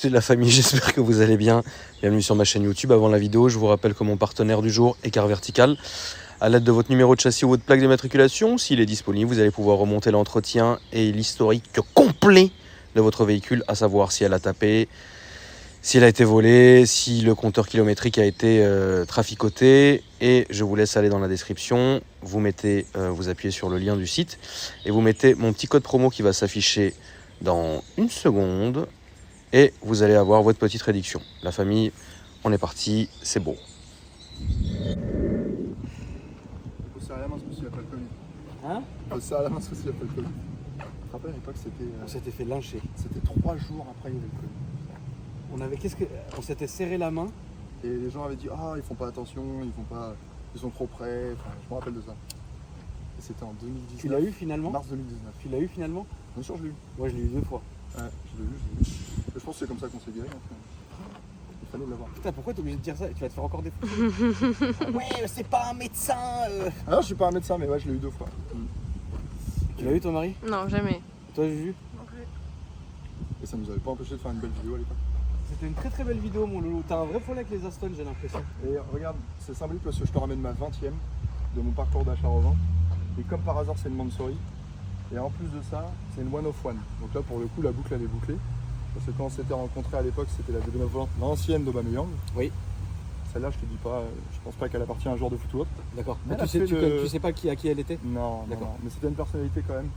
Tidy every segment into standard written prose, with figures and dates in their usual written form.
C'est la famille, j'espère que vous allez bien. Bienvenue sur ma chaîne YouTube. Avant la vidéo, je vous rappelle que mon partenaire du jour est Car Vertical. À l'aide de votre numéro de châssis ou votre plaque d'immatriculation, s'il est disponible, vous allez pouvoir remonter l'entretien et l'historique complet de votre véhicule, à savoir si elle a tapé, si elle a été volée, si le compteur kilométrique a été traficoté. Et je vous laisse aller dans la description. Vous appuyez sur le lien du site et vous mettez mon petit code promo qui va s'afficher dans une seconde. Et vous allez avoir votre petite réduction. La famille, on est parti, c'est beau. Faut serrer la main parce qu'il n'y a pas le Covid. Hein? Faut serrer la main parce qu'il n'y a pas le Covid. Je te rappelle à l'époque c'était. On s'était fait lyncher. C'était 3 jours après il y avait le Covid. On s'était serré la main. Et les gens avaient dit ah ils font pas attention, ils sont trop près. Enfin, je me rappelle de ça. Et c'était en 2019. Tu l'as eu finalement? Mars 2019. Tu l'as eu finalement? Bien sûr je l'ai eu. Moi je l'ai eu 2 fois. Ouais, je l'ai eu. Et je pense que c'est comme ça qu'on s'est guéri. Il fallait l'avoir. Putain, pourquoi t'es obligé de dire ça? Tu vas te faire encore des fois. Ouais, c'est pas un médecin. Ah non je suis pas un médecin mais ouais je l'ai eu 2 fois. Tu l'as eu ton mari? Non, jamais. Et toi Juju? Et ça nous avait pas empêché de faire une belle vidéo à l'époque. C'était une très très belle vidéo mon loulou. T'as un vrai problème avec les Aston, j'ai l'impression. Et regarde, c'est symbolique parce que je te ramène ma 20e de mon parcours d'achat-revente. Et comme par hasard, c'est une Mansory. Et en plus de ça, c'est une One of One. Donc là, pour le coup, la boucle elle est bouclée. Parce que quand on s'était rencontrés à l'époque, c'était la One of One, l'ancienne d'Aubameyang. Oui. Celle-là, je te dis pas, je pense pas qu'elle appartient à un joueur de foot ou autre. D'accord. Mais Mais tu sais pas à qui elle était? Non, d'accord. non. Mais c'était une personnalité quand même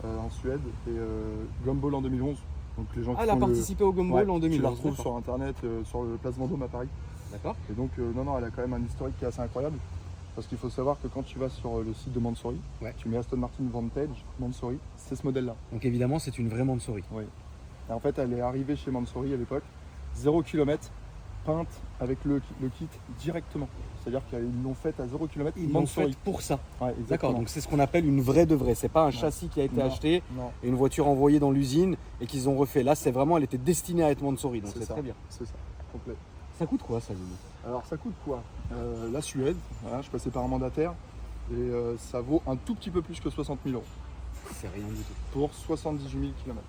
en Suède. Et Gumball en 2011. Donc les gens qui Elle a font participé au Gumball en 2011. Tu la retrouves sur internet, sur le Place Vendôme à Paris. D'accord. Et donc, non, elle a quand même un historique qui est assez incroyable. Parce qu'il faut savoir que quand tu vas sur le site de Mansory, tu mets Aston Martin Vantage, Mansory, c'est ce modèle-là. Donc évidemment, c'est une vraie Mansory. Oui. Et en fait, elle est arrivée chez Mansory à l'époque, 0 km, peinte avec le kit directement. C'est-à-dire qu'ils l'ont faite à 0 km. Ils l'ont faite pour ça. Ouais, d'accord, donc c'est ce qu'on appelle une vraie de vraie. C'est pas un châssis qui a été acheté et une voiture envoyée dans l'usine et qu'ils ont refait. Là, c'est vraiment, elle était destinée à être Mansory. Donc c'est très bien. C'est ça, complet. Ça coûte quoi ça, Lily? Alors ça coûte quoi? La Suède, voilà, je passais par un mandataire et ça vaut un tout petit peu plus que 60 000 euros. C'est rien du tout. Pour 78 000 km.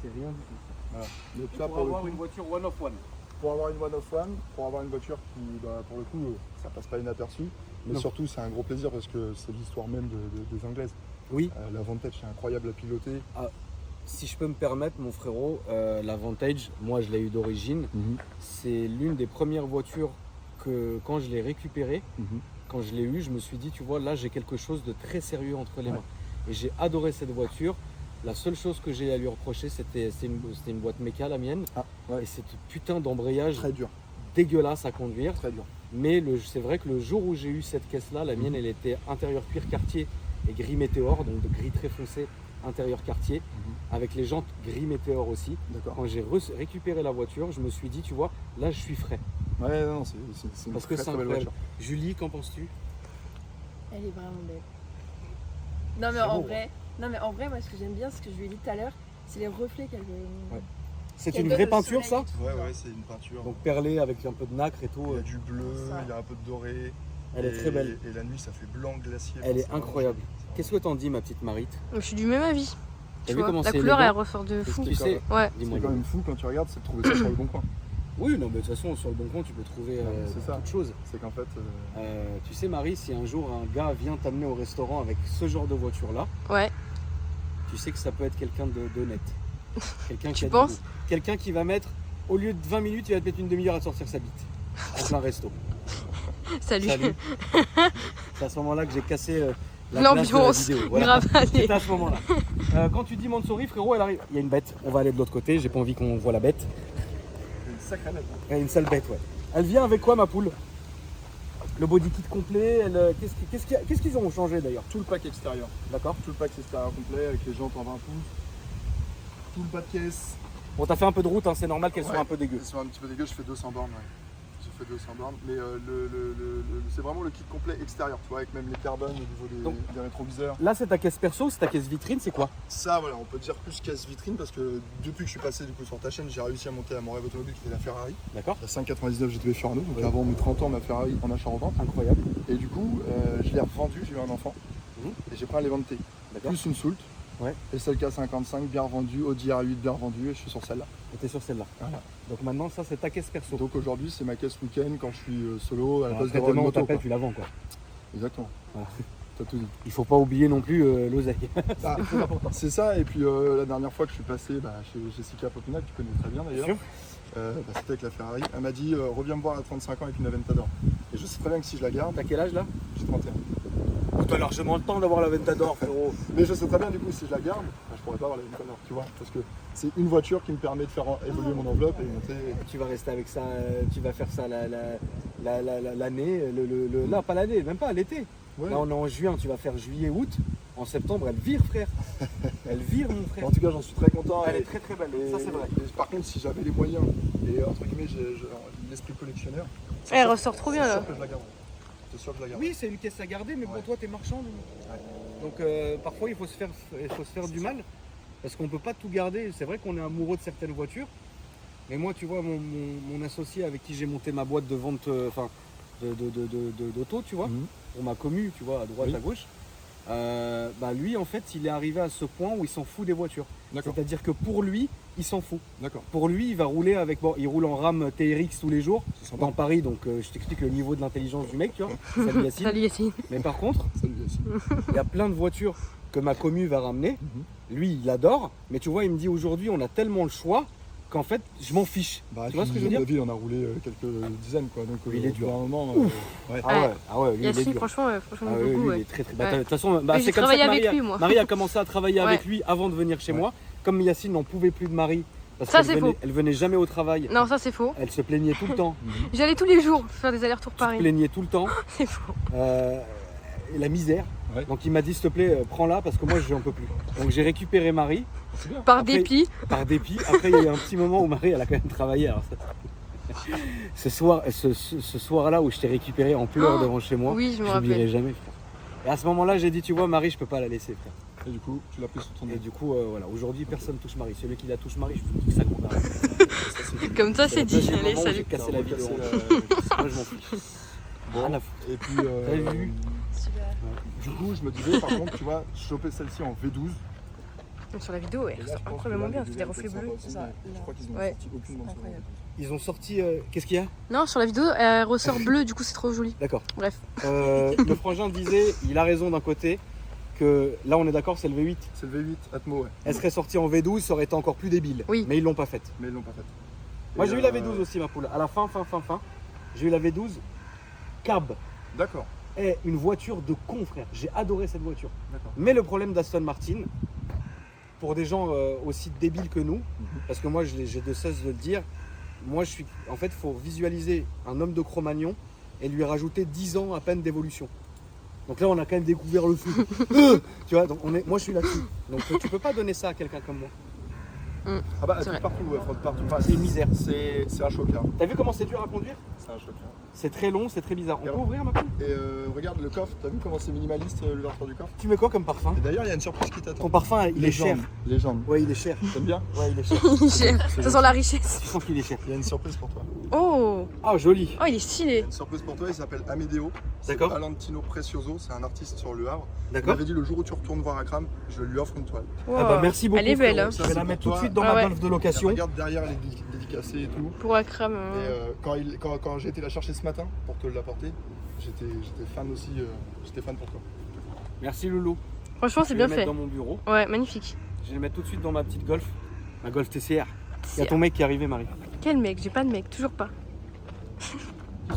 C'est rien du tout. Voilà. Donc pour là, avoir une voiture One of One. Pour avoir une One of One, pour avoir une voiture qui, pour le coup, ça passe pas inaperçu. Mais surtout, c'est un gros plaisir parce que c'est l'histoire même des Anglaises. Oui. La Vantage, c'est incroyable à piloter. Ah, si je peux me permettre, mon frérot, la Vantage, moi je l'ai eu d'origine. C'est l'une des premières voitures que quand je l'ai récupérée, quand je l'ai eu, je me suis dit, tu vois, là j'ai quelque chose de très sérieux entre les mains. Et j'ai adoré cette voiture. La seule chose que j'ai à lui reprocher, c'était une boîte méca, la mienne. Et cette putain d'embrayage très dur, dégueulasse à conduire. Très dur. Mais c'est vrai que le jour où j'ai eu cette caisse-là, la mienne, elle était intérieur cuir quartier et gris météore, donc de gris très foncé, intérieur quartier, avec les jantes gris météore aussi. Quand j'ai récupéré la voiture, je me suis dit, tu vois, là je suis frais. Ouais, non, c'est une parce que très, c'est très belle voiture. Julie, qu'en penses-tu? Elle est vraiment belle. Non mais en vrai, moi ce que j'aime bien, ce que je lui ai dit tout à l'heure, c'est les reflets qu'elle veut. C'est une vraie peinture, ça? Ouais, c'est une peinture. Donc perlée avec un peu de nacre et tout. Il y a du bleu, il y a un peu de doré. Elle est très belle. Et la nuit, ça fait blanc glacier. Elle est incroyable. Qu'est-ce que t'en dis, ma petite Marite? Je suis du même avis. T'as vu comment la c'est couleur, élégant? elle ressort de fou. Tu sais, ouais. C'est quand même fou quand tu regardes, c'est de trouver ça sur le bon coin. Oui, non, mais de toute façon, sur le bon coin, tu peux trouver toute chose. C'est qu'en fait. Tu sais, Marie, si un jour un gars vient t'amener au restaurant avec ce genre de voiture-là, tu sais que ça peut être quelqu'un d'honnête. Tu penses? Quelqu'un qui va mettre, au lieu de 20 minutes, il va te mettre une demi-heure à sortir sa bite. En plein resto. Salut. C'est à ce moment-là que j'ai cassé l'ambiance. Voilà. C'est à ce moment-là. Quand tu dis Mansory, frérot, elle arrive. Il y a une bête. On va aller de l'autre côté. J'ai pas envie qu'on voit la bête. Une sacrée bête. Une sale bête, ouais. Elle vient avec quoi, ma poule? Le body kit complet. Qu'est-ce qu'ils ont changé d'ailleurs? Tout le pack extérieur. D'accord. Tout le pack extérieur complet avec les jantes en 20 pouces. Tout le bas de caisse. Bon, t'as fait un peu de route, hein, c'est normal qu'elles soient un peu dégueu. Elles sont un petit peu dégueu, je fais 200 bornes. J'ai fait 200 bornes, mais c'est vraiment le kit complet extérieur, tu vois, avec même les carbones au niveau des rétroviseurs. Là, c'est ta caisse perso, c'est ta caisse vitrine, c'est quoi? Ça, voilà, on peut dire plus caisse vitrine parce que depuis que je suis passé du coup sur ta chaîne, j'ai réussi à monter à mon rêve automobile qui était la Ferrari. D'accord. La 599 GTB Fiorano, donc avant mes 30 ans, ma Ferrari en achat-revente. Incroyable. Et du coup, je l'ai revendue, j'ai eu un enfant, et j'ai pris un Levante, plus une Soult. Ouais. Et celle K55 bien revendue, Audi R8 bien revendue, et je suis sur celle-là. Et t'es sur celle-là. Voilà. Donc maintenant, ça, c'est ta caisse perso. Donc aujourd'hui, c'est ma caisse week-end quand je suis solo à la place Après, d'avoir une demain, on moto. t'appelle, Quoi. tu la vends, quoi. Exactement. Voilà. T'as tout dit. Il faut pas oublier non plus l'oseille. Ah, c'est ça, et puis la dernière fois que je suis passé chez Jessica Popina, que tu connais très bien d'ailleurs, c'était avec la Ferrari, elle m'a dit reviens me voir à 35 ans avec une Aventador. Et je sais très bien que si je la garde, T'as quel âge là? j'ai 31. T'as largement le temps d'avoir la Ventador, frérot. Mais je sais très bien du coup si je la garde, je pourrais pas avoir la Aventador, tu vois, parce que c'est une voiture qui me permet de faire évoluer mon enveloppe et monter. Tu vas rester avec ça, tu vas faire ça l'année, non pas l'année, même pas l'été. Ouais. Là on est en juin, tu vas faire juillet, août. En septembre, elle vire, frère. Elle vire, mon frère. En tout cas, j'en suis très content. Elle et- est très très belle, ça c'est vrai. et par contre, si j'avais les moyens et entre guillemets, j'ai l'esprit collectionneur, c'est Elle sûr- ressort trop bien c'est là. sûr que je la garde. C'est sûr que je la garde. Oui, c'est une caisse à garder, mais Ouais. pour toi, t'es marchand. Donc parfois, il faut se faire du mal. Parce qu'on peut pas tout garder. C'est vrai qu'on est amoureux de certaines voitures. Mais moi, tu vois, mon associé avec qui j'ai monté ma boîte de vente, d'auto, tu vois, Mhm. pour ma commu, tu vois, à droite, Oui. à gauche. Lui, en fait, il est arrivé à ce point où il s'en fout des voitures. D'accord, C'est-à-dire que pour lui, il s'en fout. d'accord. Pour lui, il va rouler avec. Bon, il roule en RAM TRX tous les jours C'est sympa. dans Paris, donc je t'explique le niveau de l'intelligence du mec, tu vois. Salut Yacine. Salut Yacine. Mais par contre, Salut Yacine. il y a plein de voitures que ma commu va ramener. Lui, il adore, mais tu vois, il me dit aujourd'hui, on a tellement le choix qu'en fait, je m'en fiche. Bah, Tu vois ce que je veux dire? La ville, on a roulé quelques dizaines, quoi. Donc, Il est au bout dur. d'un moment, ouais. Ah ouais, lui, il est Yacine, dur. franchement, Ah j'aime ouais, lui, beaucoup. il Ouais. est très très. Ouais. De toute façon, Mais c'est j'ai comme ça travaillé que avec Marie, lui, moi. Marie a commencé à travailler Ouais. avec lui avant de venir chez Ouais. moi. Comme Yacine n'en pouvait plus de Marie, parce Ça, qu'elle c'est venait, faux. elle venait jamais au travail. Non, ça c'est faux. Elle se plaignait tout le temps. J'allais tous les jours faire des allers-retours Tu te Paris. plaignais tout le temps. C'est faux. Et la misère. Ouais. Donc il m'a dit s'il te plaît, prends-la parce que moi j'en peux plus. Donc j'ai récupéré Marie C'est bien. Par Après- dépit. par dépit. Après il y a eu un petit moment où Marie elle a quand même travaillé. Alors, ce soir-là où je t'ai récupéré en pleurs Oh, devant chez moi, oui, je me j'oublierai rappelle. jamais, frère. Et à ce moment-là j'ai dit tu vois Marie je peux pas la laisser, frère. Et du coup, tu l'as pris sur ton Et nez. du coup voilà, aujourd'hui personne touche Marie. Celui qui la touche Marie, je vous dis ça qu'on arrête. Comme ça, c'est Là, dit. j'ai le Allez, moment où salut. j'ai cassé la vie de Casser honte. Moi je m'en fiche. Bon. Rien à foutre. Et puis, T'as vu? Super. du coup, je me disais, par contre, tu vois, choper celle-ci en V12. Sur la vidéo, ouais, Et là, c'est je pense incroyablement que là, bien. les C'est des vidéos reflets sont bleus. sympas c'est aussi, ça. mais Je crois qu'ils n'ont Ouais. sorti aucune bande son. Incroyable. Ils ont sorti qu'est-ce qu'il y a? Non, sur la vidéo, elle ressort bleue, du coup, c'est trop joli. D'accord. Bref. Le frangin disait, il a raison d'un côté, que là on est d'accord, c'est le V8. C'est le V8 Atmo, ouais. Elle serait sortie en V12, ça aurait été encore plus débile. Oui. Mais ils l'ont pas faite. Mais ils l'ont pas faite. Moi Et, j'ai eu la V12 aussi, ma poule. À la fin, j'ai eu la V12 cab. D'accord, est une voiture de con, frère. J'ai adoré cette voiture. d'accord. Mais le problème d'Aston Martin, pour des gens aussi débiles que nous, parce que moi j'ai de cesse de le dire, moi je suis. En fait, il faut visualiser un homme de Cro-Magnon et lui rajouter 10 ans à peine d'évolution. Donc là, on a quand même découvert le fou. Tu vois, donc moi je suis là-dessus. Donc tu peux pas donner ça à quelqu'un comme moi. Ah bah, elle C'est frotte vrai. partout, elle frotte partout. Enfin, C'est une misère. C'est un chocard. T'as vu comment c'est dur à conduire? C'est un chocard. C'est très long, c'est très bizarre. On Et peut alors ouvrir ma poule? Et regarde le coffre, t'as vu comment c'est minimaliste l'ouverture du coffre? Tu mets quoi comme parfum? Et d'ailleurs, il y a une surprise qui t'attend. Ton parfum, il est cher. Légende. Ouais, il est cher. T'aimes bien? Ouais, il est cher. Cher. Ça sent la richesse. Tu sens qu'il est cher. Il y a une surprise pour toi. Oh, Ah, joli. oh, il est Il y a stylé. une surprise pour toi, il s'appelle Amedeo. C'est D'accord. Valentino Precioso, c'est un artiste sur Le Havre. Il D'accord. m'avait dit le jour où tu retournes voir Akram, je lui offre une toile. Wow. Ah bah merci beaucoup. Elle est belle, frérot. hein. Je vais la mettre tout de Toi. suite dans Ah ma ouais. golf de Et location. regarde derrière les dédicacés et tout. Pour Akram. Et quand j'ai été la chercher ce matin pour te l'apporter, j'étais fan aussi, j'étais fan pour toi. Merci Loulou. Franchement, Je c'est vais bien le mettre fait. dans mon bureau. Ouais, magnifique. Je vais le mettre tout de suite dans ma petite golf. Ma golf TCR. Il y a ton mec qui est arrivé, Marie. Quel mec? J'ai pas de mec, toujours pas. Tu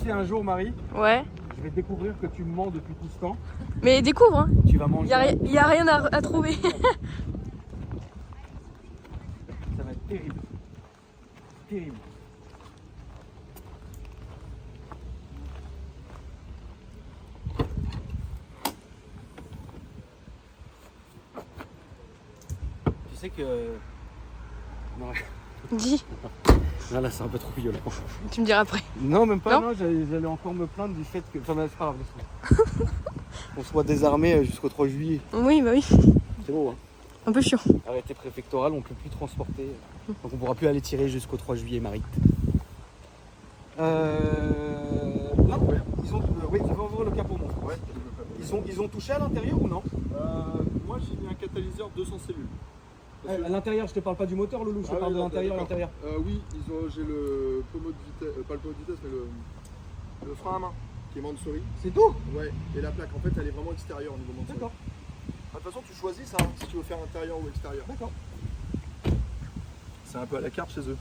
sais, un jour, Marie, Ouais. je vais découvrir que tu me mens depuis tout ce temps. Mais découvre, hein. Tu vas manger. Y a rien à trouver. Ça va être terrible. Terrible. Tu sais que. Non, Dis, là c'est un peu trop violent. tu me diras après. Non, même pas, Non non, j'allais encore me plaindre du fait que. Enfin, c'est pas grave, laisse-moi. On soit désarmé jusqu'au 3 juillet. Oui, bah oui. C'est beau, hein. Un peu chiant. Arrêté préfectoral, on peut plus transporter. Donc on pourra plus aller tirer jusqu'au 3 juillet, Marie. Là, ils ont. Oui, tu vas ouvrir le capot, mon frère. Ouais, je veux pas. Ils ont touché à l'intérieur ou non? Moi j'ai mis un catalyseur 200 cellules. Parce que- À l'intérieur, je te parle pas du moteur, Loulou, je te parle de l'intérieur, d'accord. l'intérieur. Oui, j'ai le pommeau de vitesse, pas le pommeau de vitesse, mais le frein à main qui est Mansory. C'est tout? Ouais, et la plaque en fait elle est vraiment extérieure au niveau Mansory. D'accord, De toute façon tu choisis ça, si tu veux faire intérieur ou extérieur. d'accord. C'est un peu à la carte chez eux.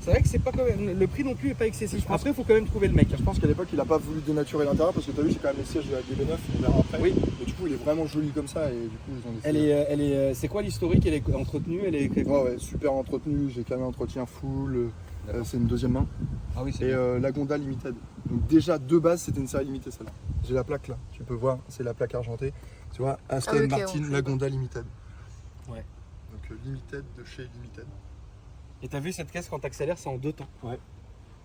C'est vrai que c'est pas quand même, le prix non plus est pas excessif. Après, il faut quand même trouver le mec. Je pense qu'à l'époque il a pas voulu dénaturer l'intérieur parce que tu as vu j'ai quand même les sièges de la DB9, on verra après. Oui. Mais du coup il est vraiment joli comme ça et du coup ils ont décidé. C'est quoi l'historique? Elle est entretenue, elle est. Ouais, super entretenu, j'ai quand même un entretien full, c'est une deuxième main. Ah oui, Et la Gonda Limited. Donc déjà de base c'était une série limitée celle-là. J'ai la plaque là, tu peux voir, c'est la plaque argentée. Tu vois, Aston Ah, ok, Martin, on la Gonda Limited. Ouais. Donc Limited de chez Limited. Et t'as vu cette caisse quand t'accélères, c'est en 2 temps. Ouais.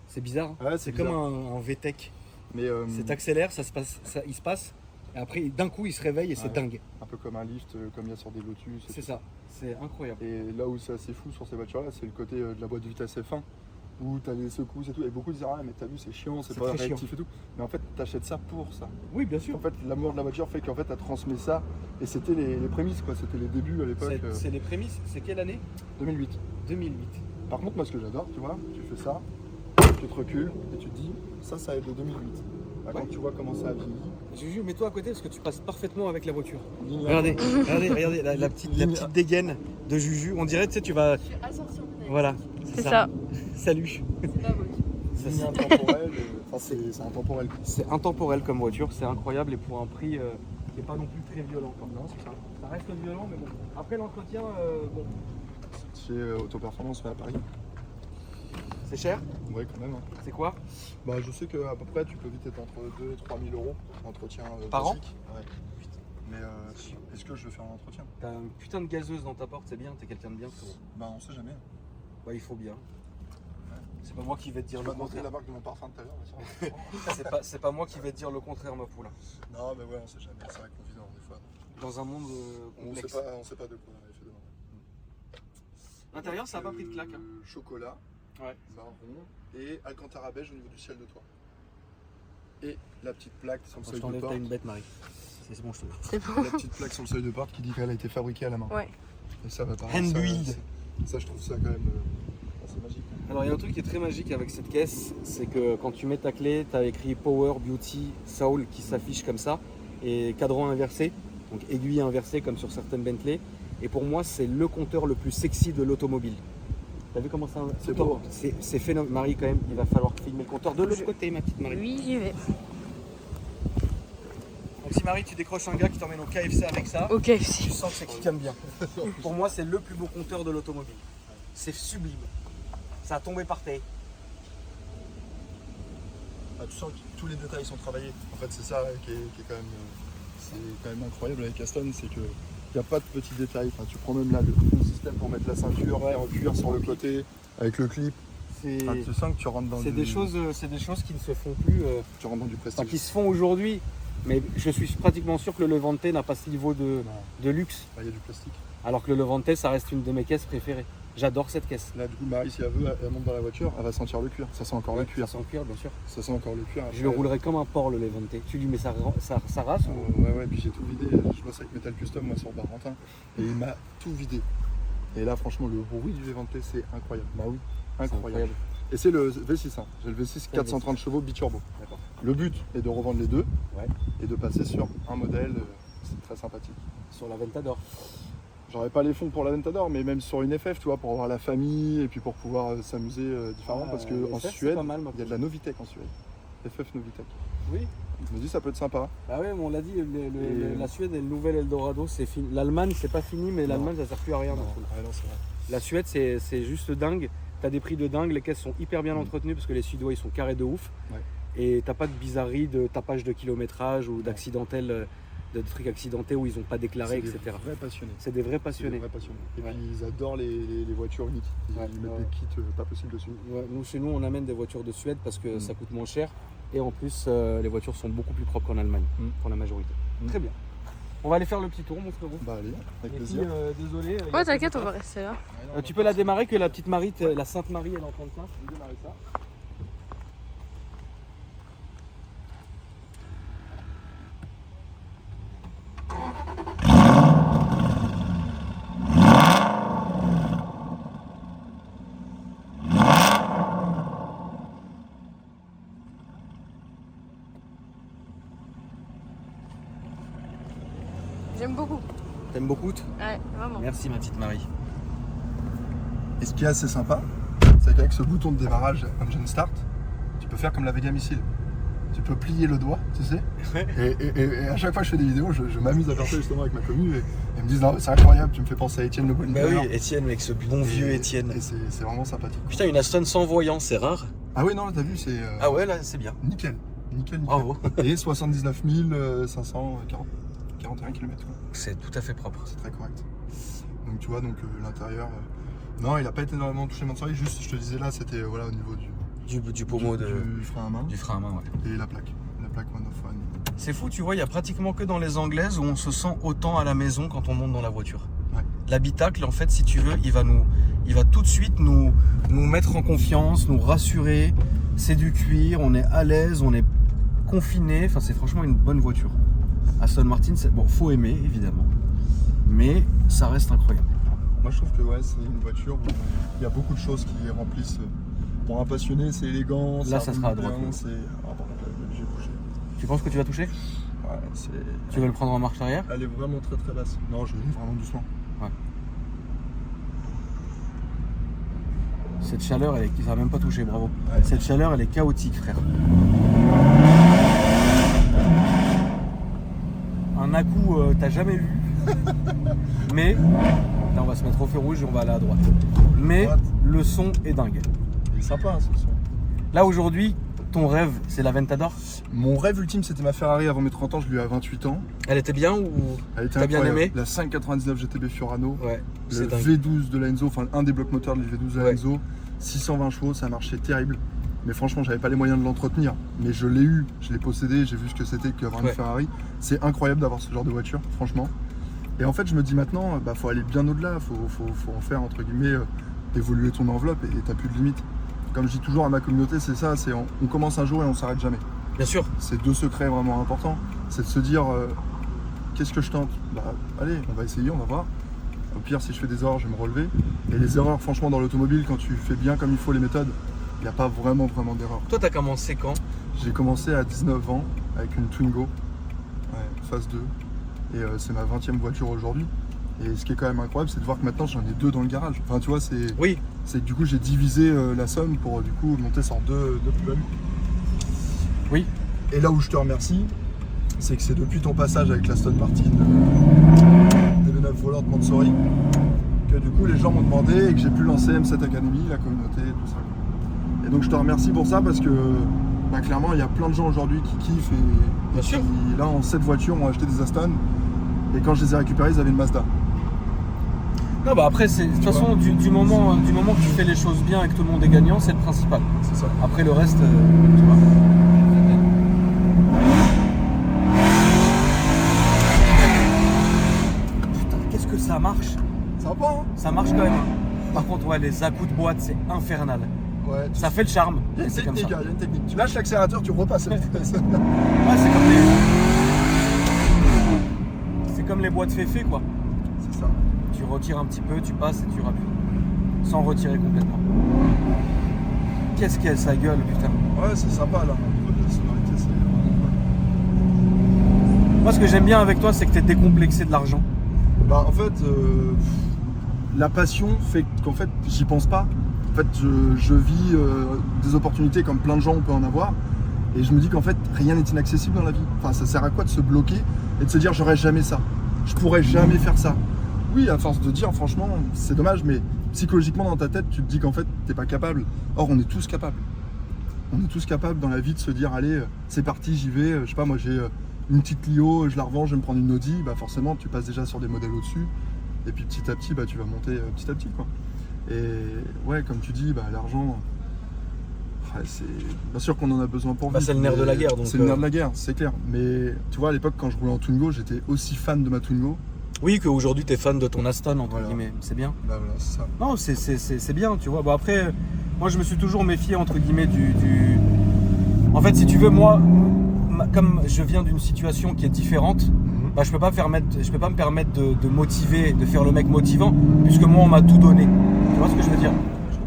C'est bizarre. Hein. Ouais, C'est comme un VTEC. Mais C'est t'accélères, il se passe, et après d'un coup il se réveille et c'est Ouais. dingue. un peu comme un lift, comme il y a sur des Lotus. et C'est tout. ça, c'est incroyable. Et là où c'est assez fou sur ces voitures-là, c'est le côté de la boîte de vitesse F1 où tu as les secousses et tout. Et beaucoup disent ah mais t'as vu c'est chiant, c'est C'est pas très réactif et tout. Mais en fait t'achètes ça pour ça. Oui, bien sûr. En fait l'amour de la voiture fait qu'en fait t'as transmis ça et c'était les prémices quoi, c'était les débuts à l'époque. C'est les prémices. C'est quelle année? 2008. 2008. Par contre moi ce que j'adore, tu vois, tu fais ça, tu te recules et tu te dis ça est de 2008. Bah, quand Ouais. tu vois comment ça a vieilli. Juju, mets-toi à côté parce que tu passes parfaitement avec la voiture. ligne- Regardez la petite dégaine de Juju. On dirait, tu sais, tu vas. Je suis ascension peut-être. Voilà, C'est ça. Salut. C'est ma voiture. ligne intemporelle, enfin, c'est intemporel. C'est intemporel comme voiture, c'est incroyable et pour un prix qui n'est pas non plus très violent. Quoi. Non, c'est ça. Ça reste violent, mais bon. Après l'entretien, bon, Chez Autoperformance à Paris. c'est cher. Ouais quand même. Hein. C'est quoi? Bah, je sais qu'à peu près tu peux vite être entre 2 et 3 000 euros d'entretien Par an. basique. Ouais. Mais est-ce que je vais faire un entretien? T'as une putain de gazeuse dans ta porte, c'est bien, t'es quelqu'un de bien, frérot. Bah on sait jamais. Bah, il faut bien. C'est pas moi qui vais te dire Tu le vas te montrer contraire. la marque de mon parfum tout à l'heure. C'est pas moi qui vais te dire le contraire, ma poule. Non mais ouais on sait jamais, c'est vrai qu'on vit des fois. Dans un monde On complexe. sait pas de quoi on est fait demain. L'intérieur, ça a pas pris de claque. Hein. Chocolat, Ouais. marron et alcantara beige au niveau du ciel de toit. Et la petite plaque sur le Quand seuil je de t'enlève, porte. t'as une bête, Marie. C'est bon, je te le C'est bon. La petite plaque sur le seuil de porte qui dit qu'elle a été fabriquée à la main. Ouais. Et ça va pas. Hand build. Ça je trouve ça quand même assez magique. Alors il y a un truc qui est très magique avec cette caisse, c'est que quand tu mets ta clé, tu as écrit Power, Beauty, Soul qui s'affiche comme ça, et cadran inversé, donc aiguille inversée comme sur certaines Bentley. Et pour moi, c'est le compteur le plus sexy de l'automobile. T'as vu comment ça? C'est beau. C'est phénoménal. Marie, quand même, il va falloir filmer le compteur de l'autre côté, ma petite Marie. Oui, j'y vais. Donc si Marie, tu décroches un gars qui t'emmène au KFC avec ça, Au KFC. tu sens que c'est quelqu'un de bien. Pour moi, c'est le plus beau compteur de l'automobile. C'est sublime. Ça a tombé par terre. Ah, tu sens que tous les détails sont travaillés. En fait, c'est ça qui est quand même, c'est quand même incroyable avec Aston, c'est que il n'y a pas de petits détails. Enfin, tu prends même là le système pour mettre la ceinture, faire en cuir sur le côté, avec le clip. Enfin, tu sens que tu rentres dans C'est des choses qui ne se font plus, tu rentres dans du enfin, prestige. qui se font aujourd'hui. Mais je suis pratiquement sûr que le Levante n'a pas ce niveau de luxe. Il y a du plastique. Alors que le Levante, ça reste une de mes caisses préférées. J'adore cette caisse. Là, du coup, Marie, si elle veut, elle monte dans la voiture, elle va sentir le cuir. Ça sent encore le cuir. Ça sent cuir, bien sûr. Ça sent encore le cuir. Je le roulerai comme un porc, le Levante. Tu lui mets sa race ou... Ouais, puis j'ai tout vidé. Je bosse avec Metal Custom, moi, sur Barentin. Et il m'a tout vidé. Et là, franchement, le bruit du Levante, c'est incroyable. Bah oui, c'est Incroyable. Et c'est le V6. Hein. J'ai le V6 430 chevaux biturbo. D'accord. Le but est de revendre les deux Ouais. et de passer sur un modèle, c'est très sympathique. Sur la Ventador. J'aurais pas les fonds pour la Ventador, mais même sur une FF, tu vois, pour avoir la famille et puis pour pouvoir s'amuser différemment. Parce qu'en Suède, pas mal, il y a de la Novitec en Suède. FF Novitec. Oui. Je me dis, ça peut être sympa. Bah oui, mais on l'a dit, Et- la Suède est le nouvel Eldorado, c'est fini. L'Allemagne, c'est pas fini, mais l'Allemagne, ça sert plus à rien. Non, dans ce truc. ouais, non, c'est vrai. La Suède, c'est juste dingue. T'as des prix de dingue, les caisses sont hyper bien entretenues parce que les Suédois, ils sont carrés de ouf. Ouais. Et t'as pas de bizarreries de tapage de kilométrage ou d'accidentels, de trucs accidentés où ils ont pas déclaré, C'est etc. des vrais passionnés. C'est des vrais C'est des passionnés. vrais passionnés. Et Ouais. puis ils adorent les voitures uniques. Ils Ouais, mettent ouais. des kits pas possibles dessus. Ouais, nous, chez nous, on amène des voitures de Suède parce que Mm. ça coûte moins cher. Et en plus, les voitures sont beaucoup plus propres qu'en Allemagne, pour la majorité. Mm. Très bien. On va aller faire le petit tour, mon frérot. Bah allez, avec Les plaisir. filles, désolé. il y a Ouais, peu t'inquiète, de on va taf. rester là. Tu peux la démarrer que la petite Marie, la Sainte Marie, elle est en train de ça. Je vais démarrer ça. J'aime beaucoup. T'aimes beaucoup? Ouais, vraiment. Merci ma petite Marie. Et ce qui est assez sympa, c'est qu'avec ce bouton de démarrage Engine Start, tu peux faire comme la Vega Missile. Tu peux plier le doigt, tu sais. Et à chaque fois que je fais des vidéos, je m'amuse à faire ça justement avec ma commune. Et ils me disent, non, c'est incroyable, tu me fais penser à Étienne Le Bonheur. Bah oui, Étienne, mec, ce bon vieux Étienne. Et c'est vraiment sympathique. Putain, une Aston sans voyant, c'est rare. Ah oui, non, t'as vu, c'est Ah ouais, là, c'est bien. nickel. Nickel. Bravo. Et 79 541 km. C'est tout à fait propre. C'est très correct. Donc tu vois, l'intérieur. Non, il n'a pas été énormément touché Mansory, juste je te disais là, c'était voilà, au niveau Du pommeau du frein à main. du frein à main, ouais. Et la plaque One of One. C'est fou, tu vois, il y a pratiquement que dans les anglaises où on se sent autant à la maison quand on monte dans la voiture. Ouais. L'habitacle, en fait, si tu veux, il va tout de suite nous mettre en confiance, nous rassurer. C'est du cuir, on est à l'aise, on est confiné. Enfin, c'est franchement une bonne voiture. Aston Martin, bon, faut aimer, évidemment. Mais ça reste incroyable. Moi je trouve que ouais, c'est une voiture où il y a beaucoup de choses qui remplissent. Pour un passionné, c'est élégant. Là, ça sera à droite. C'est... Ah, par contre, j'ai bougé. Tu penses que tu vas toucher? Ouais, c'est... Tu veux le prendre en marche arrière? Elle est vraiment très très basse. Non, je vais vraiment doucement. Ouais. Cette chaleur, ça va même pas toucher, bravo. Ouais. Cette chaleur, elle est chaotique, frère. Un à-coup, t'as jamais vu. Mais, là, on va se mettre au feu rouge et on va aller à droite. Mais le son est dingue. Il est sympa, hein, ce son. Là, aujourd'hui, ton rêve, c'est la Ventador? Mon rêve ultime, c'était ma Ferrari avant mes 30 ans. Je l'ai eu à 28 ans. Elle était bien ou Elle était t'as bien incroyable. aimé? La 599 GTB Fiorano. Ouais, Le c'est dingue. V12 de la Enzo, enfin un des blocs moteurs du V12 de la Ouais. Enzo. 620 chevaux, ça marchait terrible. Mais franchement, j'avais pas les moyens de l'entretenir. Mais je l'ai eu, je l'ai possédé, j'ai vu ce que c'était qu'avoir Ouais. une Ferrari. C'est incroyable d'avoir ce genre de voiture, franchement. Et en fait, je me dis maintenant, faut aller bien au-delà. Faut en faire, entre guillemets, évoluer ton enveloppe et t'as plus de limite. Comme je dis toujours à ma communauté, c'est ça, on commence un jour et on s'arrête jamais. Bien sûr. C'est deux secrets vraiment importants. C'est de se dire, qu'est-ce que je tente? Allez, on va essayer, on va voir. Au pire, si je fais des erreurs, je vais me relever. Et les erreurs, franchement, dans l'automobile, quand tu fais bien comme il faut les méthodes, il n'y a pas vraiment d'erreurs. Toi, t'as commencé quand? J'ai commencé à 19 ans avec une Twingo, phase 2. Et c'est ma 20e voiture aujourd'hui. Et ce qui est quand même incroyable, c'est de voir que maintenant j'en ai deux dans le garage. Enfin, tu vois, Oui. c'est que du coup j'ai divisé la somme pour du coup monter sur deux plus-values. Oui. Et là où je te remercie, c'est que c'est depuis ton passage avec l'Aston Martin DB9 Volante Mansory que du coup les gens m'ont demandé et que j'ai pu lancer M7 Academy, la communauté, tout ça. Et donc je te remercie pour ça parce que clairement il y a plein de gens aujourd'hui qui kiffent et Bien sûr. qui là en 7 voitures ont acheté des Aston et quand je les ai récupérés ils avaient une Mazda. Non, après, de toute façon, du moment que tu fais les choses bien et que tout le monde est gagnant, c'est le principal. C'est ça. Après, le reste, tu vois. Putain, qu'est-ce que ça marche? Sympa hein. Ça marche quand même. Par contre, ouais, les à-coups de boîte, c'est infernal. Ouais. Ça fait le charme. Il y a une C'est comme ça. technique, il y a une technique. Tu lâches l'accélérateur, tu repasses à la vitesse. Ouais, c'est comme les boîtes féfé, quoi. C'est ça. Tu retires un petit peu, tu passes et tu rappuies. Sans retirer complètement. Qu'est-ce qu'elle sa gueule, putain. Ouais, c'est sympa là. Au niveau de la sonorité, c'est vraiment Moi, ce que j'aime bien avec toi, c'est que t'es décomplexé de l'argent. cool. En fait, la passion fait qu'en fait, j'y pense pas. En fait, je vis des opportunités comme plein de gens on peut en avoir. Et je me dis qu'en fait, rien n'est inaccessible dans la vie. Enfin, ça sert à quoi de se bloquer et de se dire j'aurais jamais ça. Je pourrais jamais faire ça. Oui, à force de dire, franchement, c'est dommage, mais psychologiquement dans ta tête, tu te dis qu'en fait, t'es pas capable. Or, on est tous capables. On est tous capables dans la vie de se dire, allez, c'est parti, j'y vais. Je sais pas, moi j'ai une petite Clio, je la revends, je vais me prendre une Audi. Forcément, tu passes déjà sur des modèles au-dessus. Et puis petit à petit, tu vas monter petit à petit, quoi. Et ouais, comme tu dis, l'argent, c'est bien sûr qu'on en a besoin pour vivre. C'est le nerf de la guerre. Donc c'est le nerf de la guerre, c'est clair. Mais tu vois, à l'époque, quand je roulais en Twingo, j'étais aussi fan de ma Twingo. Oui, qu'aujourd'hui t'es fan de ton Aston, entre Voilà. guillemets, c'est bien. Voilà, c'est ça. Non, c'est bien, tu vois. Bon, après, moi je me suis toujours méfié, entre guillemets, En fait, si tu veux, moi, comme je viens d'une situation qui est différente, je peux pas me permettre de motiver, de faire le mec motivant, puisque moi on m'a tout donné. Tu vois ce que je veux dire?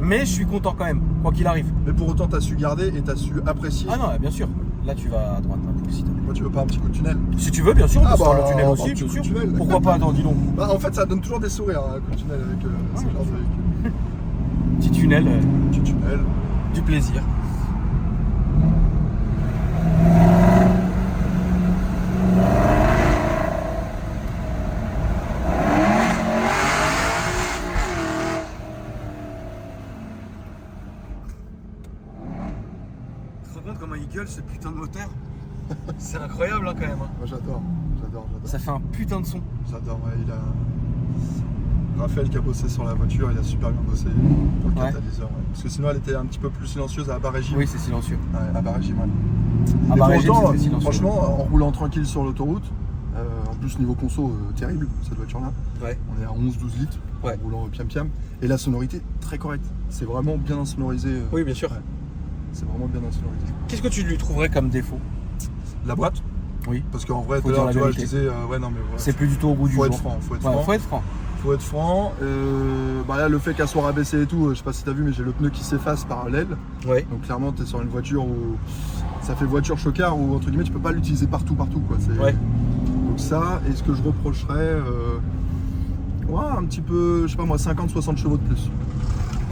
Mais je suis content quand même, quoi qu'il arrive. Mais pour autant, tu as su garder et tu as su apprécier. Ah non, bien sûr. Là, tu vas à droite, ma poule, si t'as- Moi, tu veux pas un petit coup de tunnel? Si tu veux, bien sûr, on peut faire bah, le tunnel un aussi, petit bien coup sûr. de tunnel. Pourquoi pas, attends, dis donc. Bah, en fait, ça donne toujours des sourires, un coup de tunnel avec ce genre de véhicule. Petit tunnel, Petit tunnel. du plaisir. Tu te rends compte comment il gueule ce putain de moteur? C'est incroyable, hein, quand même. Hein. Moi, j'adore. Ça fait un putain de son. J'adore, ouais, il a... Raphaël qui a bossé sur la voiture, il a super bien bossé pour le Ouais. catalyseur. Ouais. Parce que sinon elle était un petit peu plus silencieuse à bas régime. Oui, c'est silencieux. Ouais, à bas régime, ouais. Ah Et bah, pour régime, autant, c'est silencieux. franchement, en roulant tranquille sur l'autoroute, en plus niveau conso, terrible cette voiture-là. Ouais. On est à 11-12 litres Ouais. en roulant piam-piam. Et la sonorité, très correcte. C'est vraiment bien insonorisé. Oui, bien sûr. Ouais. C'est vraiment bien insonorisé. Qu'est-ce que tu lui trouverais comme défaut? La boîte, Oui. parce qu'en vrai, Faut tout à dire l'heure, la tu vois, je vérité. disais, ouais, non, mais voilà. C'est plus du tout au goût du Faut jour. être franc, faut être Ouais, franc. faut être franc. Faut être franc. Bah là, le fait qu'elle soit rabaissée et tout, je sais pas si t'as vu, mais j'ai le pneu qui s'efface parallèle. Ouais. Donc clairement, t'es sur une voiture où ça fait voiture chocard où entre guillemets, tu peux pas l'utiliser partout quoi. Ouais. Donc ça, et ce que je reprocherais, ouais, un petit peu, je sais pas moi, 50-60 chevaux de plus.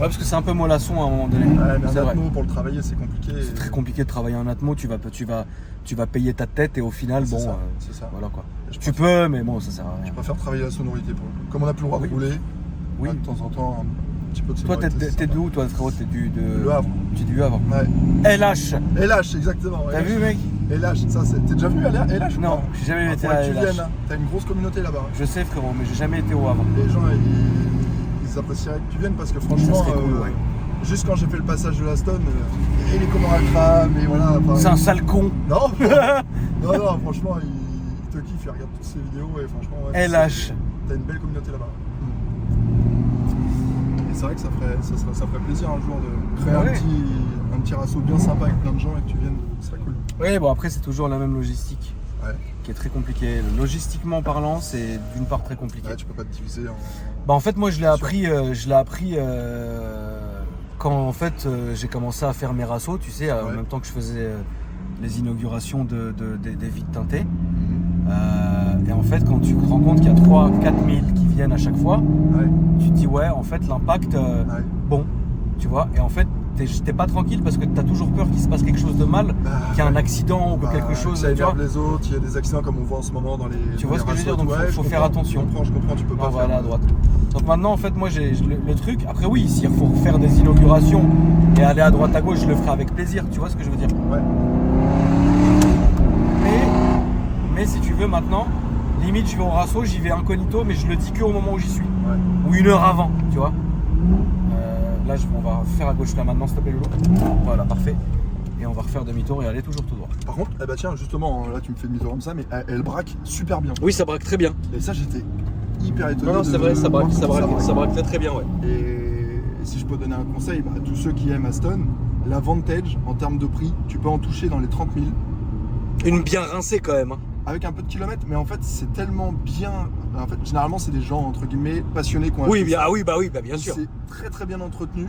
Ouais, parce que c'est un peu mollasson à un moment donné. Ouais, mais C'est un vrai. Atmo pour le travailler, c'est compliqué. C'est très compliqué de travailler en Atmo, tu vas payer ta tête et au final, C'est bon, ça, c'est ça. voilà quoi. Je Tu préfère- peux, mais bon, ça sert à Je rien. préfère travailler la sonorité pour le coup. Comme on n'a plus le droit Oui. de rouler, Oui. de temps en temps, un petit peu de Toi, sonorité. c'est t'es sympa. d'où, toi, frérot? T'es Le Havre. Tu es du Havre. Ouais. LH. LH, exactement. T'as LH. vu, mec? LH, ça c'est. T'es déjà venu à LH ou Non, pas? j'ai jamais été Faudrait à que tu LH. viennes, hein. T'as une grosse communauté là-bas. Je sais, frérot, mais j'ai jamais été au Havre. Les gens, ils apprécieraient que tu viennes parce que franchement, Ça serait cool, ouais. juste quand j'ai fait le passage de la Stone, et les comment à crame, et voilà. enfin, C'est un sale con. Non, non, franchement, il te kiffe, il regarde toutes ces vidéos et franchement, ouais, LH. t'as une belle communauté là-bas. Et c'est vrai que ça ferait plaisir un jour de créer Ouais. un petit rasso bien sympa avec plein de gens et que tu viennes, ce serait cool. Oui, bon, après, c'est toujours la même logistique Ouais. qui est très compliquée. Logistiquement parlant, c'est d'une part très compliqué. Ouais, tu peux pas te diviser en. Bah en fait moi je l'ai appris quand en fait j'ai commencé à faire mes rassos, tu sais, en Ouais. même temps que je faisais les inaugurations des vides teintées. Et en fait quand tu te rends compte qu'il y a 3-4 000 qui viennent à chaque fois, Ouais. tu te dis ouais en fait l'impact Ouais. bon, tu vois, et en fait t'es pas tranquille parce que t'as toujours peur qu'il se passe quelque chose de mal, Bah, qu'il y ait un accident ou que bah, quelque chose, ça tu vois. énerve les autres, il y a des accidents comme on voit en ce moment dans les. Tu dans vois les ce que je veux dire, rassos, donc ouais, faut je faire comprends, attention. Je comprends, tu peux pas On va aller faire. à droite. Donc maintenant en fait moi j'ai le truc, après oui s'il faut faire des inaugurations et aller à droite à gauche je le ferai avec plaisir, tu vois ce que je veux dire. Ouais. Mais si tu veux maintenant, limite je vais au rasso, j'y vais incognito mais je le dis que au moment où j'y suis. Ouais. Ou une heure avant, tu vois. Là on va faire à gauche là maintenant s'il te plaît Lolo. Voilà parfait. Et on va refaire demi-tour et aller toujours tout droit. Par contre, eh bah tiens, justement, là tu me fais demi-tour comme ça, mais elle braque super bien. Oui ça braque très bien. Et ça, j'étais hyper étonné. Non de c'est vrai, ça voir braque, comment ça braque très très bien ouais. Et si je peux donner un conseil, bah, tous ceux qui aiment Aston, la Vantage, en termes de prix, tu peux en toucher dans les 30 000. Une bien rincée quand même. Hein. Avec un peu de kilomètres, mais en fait, c'est tellement bien. En fait, généralement, c'est des gens, entre guillemets, passionnés qui ont Oui, acheté bien, ça. ah oui, bah bien sûr. C'est très très bien entretenu.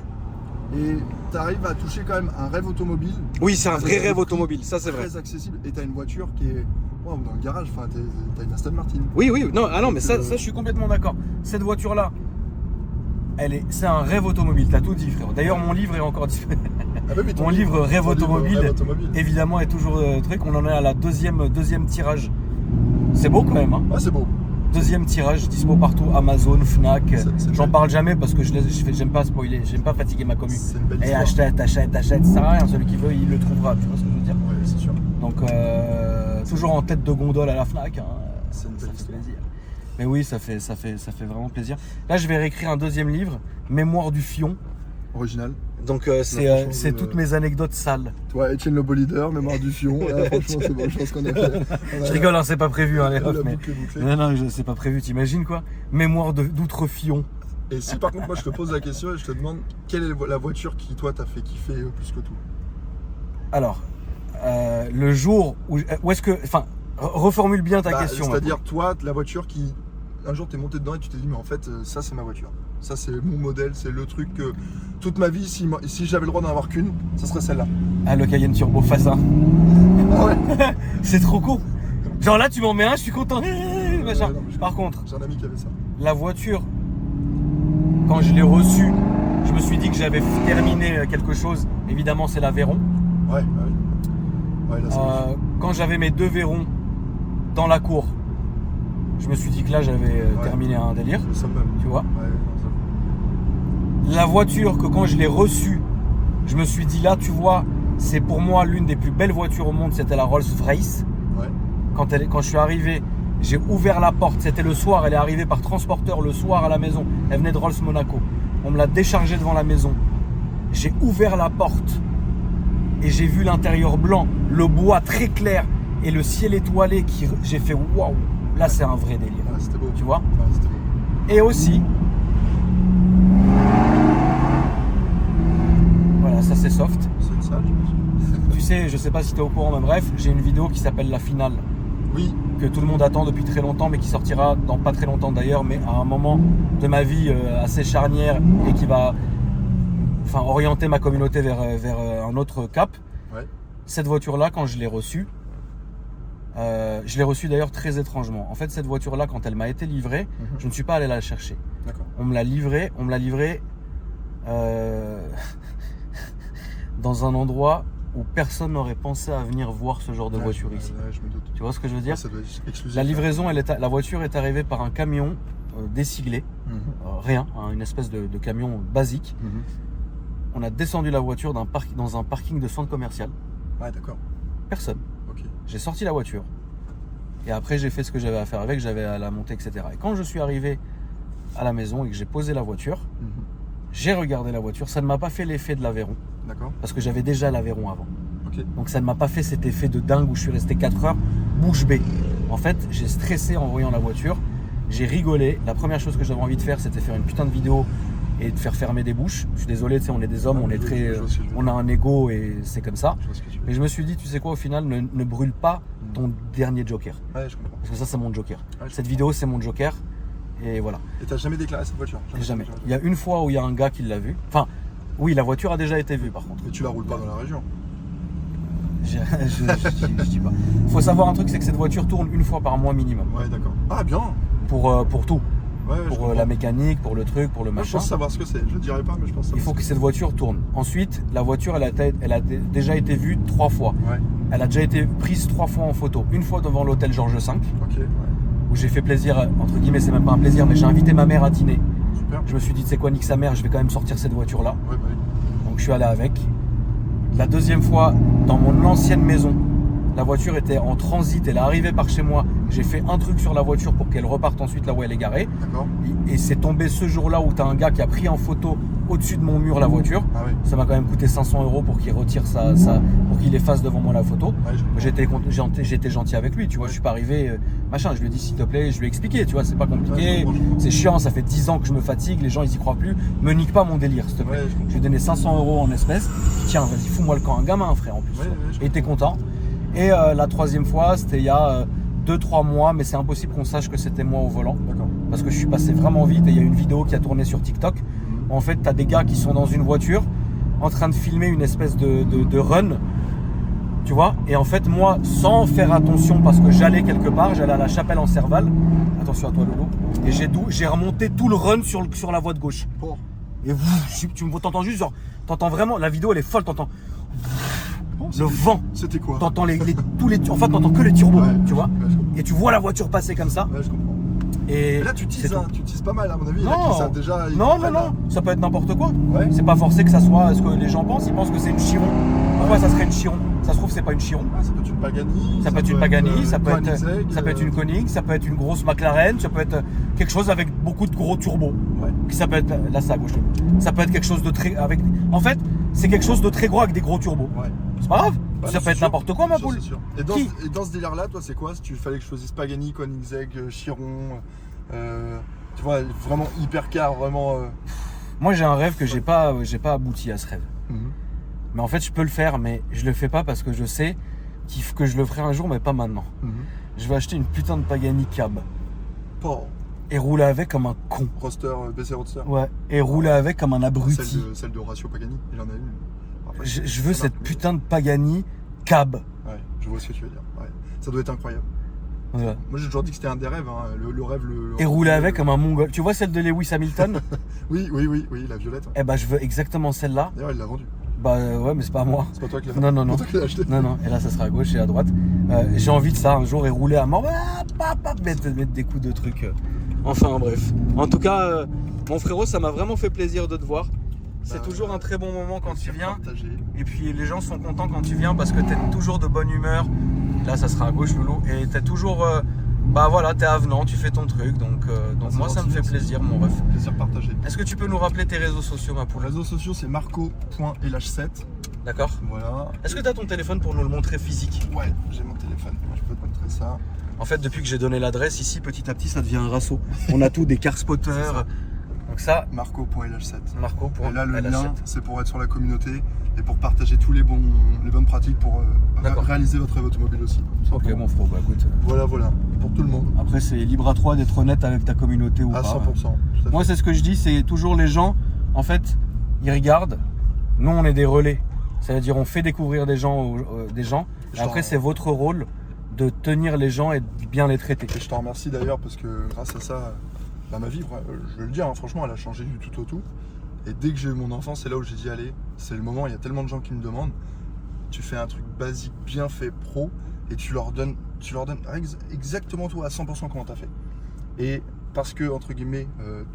Et tu arrives à toucher quand même un rêve automobile. Oui, c'est un vrai Avec rêve des automobile, ça c'est vrai. Très accessible. Et tu as une voiture qui est. Wow, dans le garage, enfin, t'as une Aston Martin. Oui, non, ah non, mais ça Donc, je suis complètement d'accord. Cette voiture-là, c'est un rêve automobile, t'as tout dit, frère. D'ailleurs, mon livre est encore disponible. Ah bah oui, ton Mon livre Rêve ton livre automobile, Rêve automobile. évidemment, est toujours truc. On en est à la deuxième tirage. C'est beau quand même, hein. Ah, c'est beau. Deuxième tirage, dispo partout, Amazon, Fnac. C'est J'en belle. parle jamais parce que j'aime pas spoiler, j'aime pas fatiguer ma commu. C'est une belle Et histoire. achète, ça sert à rien. Celui qui veut, il le trouvera. Tu vois ce que je veux dire? Ouais, c'est sûr. Donc, toujours en tête de gondole à la Fnac. Hein. C'est une Ça belle fait histoire. plaisir. Mais oui, ça fait vraiment plaisir. Là, je vais réécrire un deuxième livre, Mémoire du Fion. Original. Donc, franchement, c'est toutes mes anecdotes sales. Toi, Étienne le Bolideur, mémoire du Fion. Ah, franchement, c'est bon, je pense qu'on a fait. Je rigole, hein, c'est pas prévu, hein, les La refs, mais... boucle est bouclée. Non, c'est pas prévu, t'imagines quoi? Mémoire d'outre-Fion. Et si par contre, moi, je te pose la question et je te demande quelle est la voiture qui, toi, t'a fait kiffer plus que tout? Alors, le jour où est-ce que... Enfin, reformule bien ta Bah, question. c'est-à-dire, toi, la voiture qui. Un jour, t'es monté dedans et tu t'es dit, mais en fait, ça, c'est ma voiture. Ça, c'est mon modèle, c'est le truc que toute ma vie, si j'avais le droit d'en avoir qu'une, ça serait celle-là. Ah, le Cayenne Turbo face 1. Ah ouais. C'est trop con. Genre là, tu m'en mets un, je suis content. Machin. non, mais je Par comprends. contre, J'ai un ami qui avait ça. la voiture, quand je l'ai reçue, je me suis dit que j'avais terminé quelque chose. Évidemment, c'est l'Aveyron. Ouais, bah oui. Ouais, là, c'est Quand j'avais mes 2 verrons dans la cour, je me suis dit que là, j'avais terminé un délire. le summum. Tu vois. Ouais, non, ça- La voiture que quand je l'ai reçue, je me suis dit là, tu vois, c'est pour moi l'une des plus belles voitures au monde, c'était la Rolls-Royce. Ouais. Quand je suis arrivé, j'ai ouvert la porte, c'était le soir, elle est arrivée par transporteur le soir à la maison, elle venait de Rolls Monaco. On me l'a déchargée devant la maison. J'ai ouvert la porte et j'ai vu l'intérieur blanc, le bois très clair et le ciel étoilé j'ai fait waouh, là c'est un vrai délire. Ouais, c'était beau. Tu vois. Ouais, c'était beau. Et aussi, voilà, ça c'est soft. C'est une salle, je pense. Tu sais, je sais pas si tu es au courant, mais bref, j'ai une vidéo qui s'appelle La Finale, Oui. que tout le monde attend depuis très longtemps, mais qui sortira dans pas très longtemps d'ailleurs, mais à un moment de ma vie assez charnière et qui va orienter ma communauté vers un autre cap. Ouais. Cette voiture-là, quand je l'ai reçue d'ailleurs très étrangement. En fait, cette voiture-là, quand elle m'a été livrée, je ne suis pas allé la chercher. D'accord. On me l'a livrée dans un endroit où personne n'aurait pensé à venir voir ce genre de voiture ici. Ouais, je me doute. Tu vois ce que je veux dire? Ouais, ça doit être exclusif. La livraison, la voiture est arrivée par un camion désiglé, rien, hein, une espèce de camion basique. On a descendu la voiture dans un parking de centre commercial. Ouais, d'accord. Personne. Ok. J'ai sorti la voiture. Et après, j'ai fait ce que j'avais à faire avec, j'avais à la monter, etc. Et quand je suis arrivé à la maison et que j'ai posé la voiture, j'ai regardé la voiture. Ça ne m'a pas fait l'effet de l'Aveyron, D'accord. parce que j'avais déjà l'Aveyron avant. Ok. Donc ça ne m'a pas fait cet effet de dingue où je suis resté 4 heures bouche bée. En fait, j'ai stressé en voyant la voiture. J'ai rigolé. La première chose que j'avais envie de faire, c'était faire une putain de vidéo et de faire fermer des bouches. Je suis désolé, tu sais, on est des hommes, on est très, on a un ego et c'est comme ça. Je vois ce que tu veux Mais dire. je me suis dit, tu sais quoi, au final, ne brûle pas ton dernier joker. Ouais, je comprends. Parce que ça, c'est mon joker. Ouais, je Cette vidéo, c'est mon joker. Et voilà. Et t'as jamais déclaré cette voiture? Jamais. Il y a une fois où il y a un gars qui l'a vue. Enfin, oui, la voiture a déjà été vue par contre. Mais tu la roules pas dans la région? Je dis pas. Faut savoir un truc, c'est que cette voiture tourne une fois par mois minimum. Ouais, d'accord. Ah, bien. Pour tout. Ouais, je Pour comprends. la mécanique, pour le truc, pour le Ouais, je machin. pense savoir ce que c'est. Je le dirai pas, mais je pense Il savoir. faut que cette voiture tourne. Ensuite, la voiture, elle a déjà été vue 3 fois. Ouais. Elle a déjà été prise 3 fois en photo. Une fois devant l'hôtel Georges V, Ok. Ouais. où j'ai fait plaisir, entre guillemets, c'est même pas un plaisir, mais j'ai invité ma mère à dîner. Super. Je me suis dit, tu sais quoi, nique sa mère, je vais quand même sortir cette voiture-là. Ouais, bah oui. Donc je suis allé avec. La deuxième fois, dans mon ancienne maison, la voiture était en transit, elle est arrivée par chez moi. J'ai fait un truc sur la voiture pour qu'elle reparte ensuite là où elle est garée. D'accord. Et c'est tombé ce jour-là où tu as un gars qui a pris en photo au-dessus de mon mur la voiture. Ah oui. Ça m'a quand même coûté 500 € pour qu'il retire pour qu'il efface devant moi la photo. Ouais, je comprends. J'étais gentil avec lui, tu vois. Ouais. Je suis pas arrivé, machin. Je lui ai dit s'il te plaît, je lui ai expliqué, tu vois. C'est pas Ouais, compliqué, je comprends. c'est chiant, ça fait 10 ans que je me fatigue, les gens ils y croient plus. Me nique pas mon délire, s'il te plaît. Ouais, je comprends. Je lui ai donné 500 € en espèces. Tiens, vas-y, fous-moi le camp, un gamin, frère, en plus. Ouais, ouais, je Et t'es content. Et la troisième fois, c'était il y a 2-3 mois, mais c'est impossible qu'on sache que c'était moi au volant. D'accord. Parce que je suis passé vraiment vite et il y a une vidéo qui a tourné sur TikTok. En fait, tu as des gars qui sont dans une voiture en train de filmer une espèce de run. Tu vois? Et en fait, moi, sans faire attention, parce que j'allais quelque part, j'allais à la Chapelle en Serval. Attention à toi, Lolo. Et j'ai remonté tout le run sur la voie de gauche. Bon. Et tu t'entends juste genre, t'entends vraiment, la vidéo elle est folle, t'entends Bon, le c'était- vent, C'était quoi? t'entends enfin t'entends que les turbos, Ouais. tu vois? Ouais, je comprends. Et tu vois la voiture passer comme ça. Ouais, je comprends. Et Et là, tu c'est teases, tout. hein, tu teases pas mal, à mon avis. Non. Là, qui savent déjà, ils Non, comprennent, hein. ça peut être n'importe quoi. Ouais. C'est pas forcé que ça soit ce que les gens pensent, ils pensent que c'est une Chiron. Pourquoi ça serait une Chiron? Ça se trouve, c'est pas une Chiron. Ah, ça peut être une Pagani. Ça peut être une Pagani, ça peut Koenigsegg, être une Koenig, ça peut être une grosse McLaren, ça peut être quelque chose avec beaucoup de gros turbos. Ouais. Ça peut être, là c'est à gauche. Ça peut être quelque chose de très, en fait, c'est quelque chose de très gros avec des gros turbos. Ouais. C'est pas grave. Bah, Ça c'est peut être sûr. n'importe quoi, ma Sûr, poule. c'est sûr. Qui Et dans ce délire-là, toi, c'est quoi? Si tu fallait que je choisisse Pagani, Koenigsegg, Chiron, tu vois, vraiment hypercar, vraiment. Moi, j'ai un rêve que j'ai pas abouti à ce rêve. Mais en fait, je peux le faire, mais je le fais pas parce que je sais que je le ferai un jour, mais pas maintenant. Je vais acheter une putain de Pagani cab Pas et rouler avec comme un con. Roadster, BC Roadster. Ouais. Et rouler avec comme un abruti. Celle de Horacio Pagani, il en a une. Après, Je veux ça cette marque, putain de Pagani cab. mais- Ouais, Je vois ce que tu veux dire. Ouais. Ça doit être incroyable. Ouais. Moi j'ai toujours dit que c'était un des rêves, hein. le rêve. Et rouler avec comme un mongol. Tu vois celle de Lewis Hamilton? Oui, la violette. Ouais. Eh ben je veux exactement celle-là. D'ailleurs, il l'a vendue. Bah ouais, mais c'est pas moi. C'est pas toi qui l'as Non. C'est pas toi qui l'as acheté. Non. Et là, ça sera à gauche et à droite. J'ai envie de ça un jour et rouler à mort. Mettre des coups de trucs. Enfin, bref. En tout cas, mon frérot, ça m'a vraiment fait plaisir de te voir. C'est toujours un très bon moment quand tu viens. Partagé. Et puis les gens sont contents quand tu viens parce que t'es toujours de bonne humeur. Là, ça sera à gauche, Loulou. Et t'es toujours. Bah voilà, t'es avenant, tu fais ton truc. Donc moi, ça me fait plaisir, mon ref. Plaisir partagé. Est-ce que tu peux nous rappeler tes réseaux sociaux, ma Pour poule? les réseaux sociaux, c'est marco.lh7. D'accord. Voilà. Est-ce que t'as ton téléphone pour nous le montrer physique? Ouais, j'ai mon téléphone. Je peux te montrer ça. En fait, depuis que j'ai donné l'adresse ici, petit à petit, ça devient un rassaut. On a tout, des car spotters. Donc ça, Marco.lh7. Marco pour Et là, le LH7. lien, c'est pour être sur la communauté et pour partager tous les bonnes pratiques pour réaliser votre rêve automobile aussi. Ok, mon frère, bah écoute. Voilà, pour tout le monde. Après, c'est libre à toi d'être honnête avec ta communauté ou À pas. 100%. tout à Moi, fait. c'est ce que je dis, c'est toujours les gens, en fait, ils regardent. Nous, on est des relais. C'est-à-dire, on fait découvrir des gens. Et après, c'est votre rôle de tenir les gens et de bien les traiter. Et je t'en remercie d'ailleurs parce que grâce à ça, ma vie, je vais le dire, hein, franchement, elle a changé du tout au tout. Et dès que j'ai eu mon enfant, c'est là où j'ai dit, allez, c'est le moment, il y a tellement de gens qui me demandent, tu fais un truc basique, bien fait, pro, et tu leur donnes exactement tout à 100% comment t'as fait. Et parce que, entre guillemets,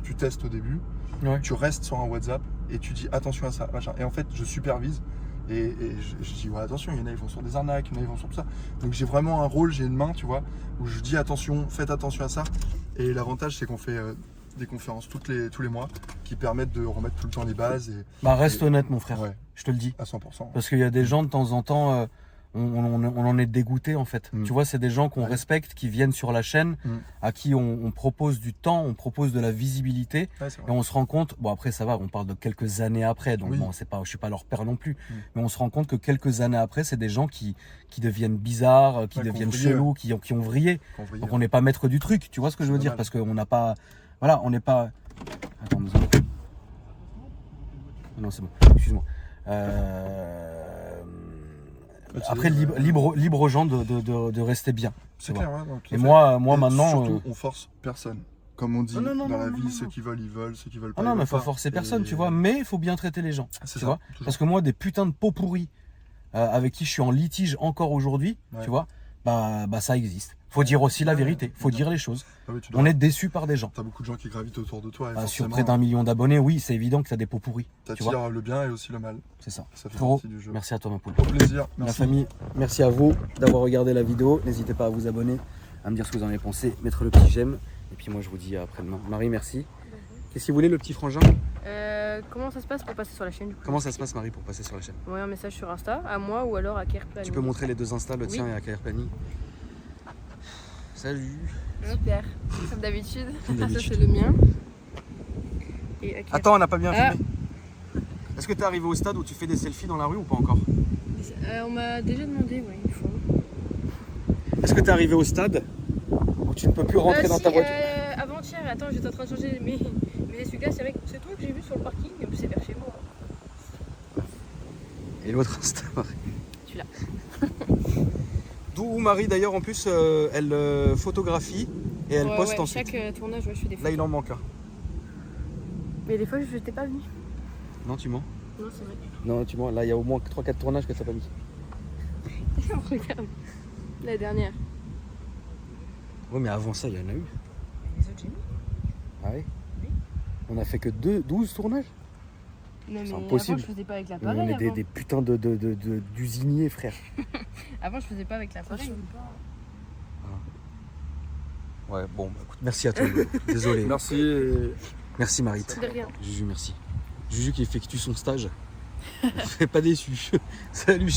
tu testes au début, Ouais. tu restes sur un WhatsApp et tu dis attention à ça, machin. Et en fait, je supervise. Et je dis ouais, attention, il y en a ils vont sur des arnaques, il y en a ils vont sur tout ça. Donc j'ai vraiment un rôle, j'ai une main, tu vois, où je dis attention, faites attention à ça. Et l'avantage c'est qu'on fait des conférences tous les mois qui permettent de remettre tout le temps les bases. Et, Bah, reste honnête, mon frère. Ouais. Je te le dis. À 100%. Parce qu'il y a des gens, de temps en temps, on en est dégoûté, en fait. Mm. Tu vois, c'est des gens qu'on Ouais. respecte, qui viennent sur la chaîne, à qui on propose du temps, on propose de la visibilité. Ouais, c'est Et vrai. on se rend compte, bon après ça va, on parle de quelques années après, donc Oui. bon, c'est pas, je suis pas leur père non plus, mais on se rend compte que quelques années après, c'est des gens qui deviennent bizarres, qui Ouais, deviennent qui ont vrillé, chelous, qui ont vrillé. Qu'on vrille. Donc on n'est pas maître du truc, tu vois ce que je veux C'est dire, normal. parce qu'on n'a pas, voilà, on n'est pas. Attends, deux secondes. Non, c'est bon, excuse-moi. Après, libre aux gens de rester bien. C'est tu clair, vois. ouais, donc, tout Et à fait. moi Et maintenant. surtout, on force personne. Comme on dit Non, dans la non, vie, non, ceux non. qui veulent, ils veulent, ceux qui veulent pas. Ah non, ils mais veulent faut pas. forcer personne, Et- tu vois. Mais il faut bien traiter les gens. C'est Tu ça, vois. toujours. Parce que moi, des putains de pots pourris avec qui je suis en litige encore aujourd'hui, Ouais. tu vois, bah ça existe. Faut dire aussi la vérité, faut dire les choses. Ah oui, tu dois- On est déçus par des gens. T'as beaucoup de gens qui gravitent autour de toi. Et Sur forcément, près d'1 million d'abonnés, oui, c'est évident que t'as des pots pourris. Tu vois, t'attires le bien et aussi le mal. c'est ça. Ça fait Frérot, partie du jeu. merci à toi, ma poule. Au plaisir. La Merci. famille, merci à vous d'avoir regardé la vidéo. N'hésitez pas à vous abonner, à me dire ce que vous en avez pensé, mettre le petit j'aime. Et puis moi, je vous dis à après-demain. Marie, merci. Qu'est-ce que vous voulez, le petit frangin? Comment ça se passe pour passer sur la chaîne du coup? Comment ça se passe, Marie, pour passer sur la chaîne? Ouais, un message sur Insta, à moi ou alors à Kerplan. Tu peux montrer les deux Insta, le Oui. tien et à KR Planning. Salut. Super, comme d'habitude. Comme Ça d'habitude. c'est le mien. Et à Kerplan. Attends, on n'a pas bien Ah. filmé. Est-ce que tu es arrivé au stade où tu fais des selfies dans la rue ou pas encore? On m'a déjà demandé, ouais, il faut. Est-ce que tu es arrivé au stade où tu ne peux plus rentrer dans ta Si, voiture? Avant-hier, attends, j'étais en train de changer mes essuie-glaces. C'est toi que j'ai vu sur le parking, et puis c'est vers chez moi. Et l'autre Insta, Marie. Celui-là. D'où Marie, d'ailleurs, en plus, elle photographie et elle poste ensuite. Chaque tournage, ouais, je fais des Là, photos. il en manque un. Mais des fois, je n'étais pas venue. Non, tu mens? Non, c'est vrai. Non, tu mens. Là, il y a au moins 3-4 tournages que tu n'as pas mis. Regarde. La dernière. Oui, mais avant ça, il y en a eu. Les autres, j'ai mis. Ah oui? Oui. On a fait que 12 tournages? Non, mais impossible. avant, je faisais pas avec Mais l'appareil. on est avant. des putains d'usiniers, frère. Avant, je faisais pas avec l'appareil. Ouais, bon, bah, écoute, merci à toi. Désolé. Merci. Et... Merci, Marie. De rien. Juju, merci. Juju qui effectue son stage. Fais pas déçu. Salut.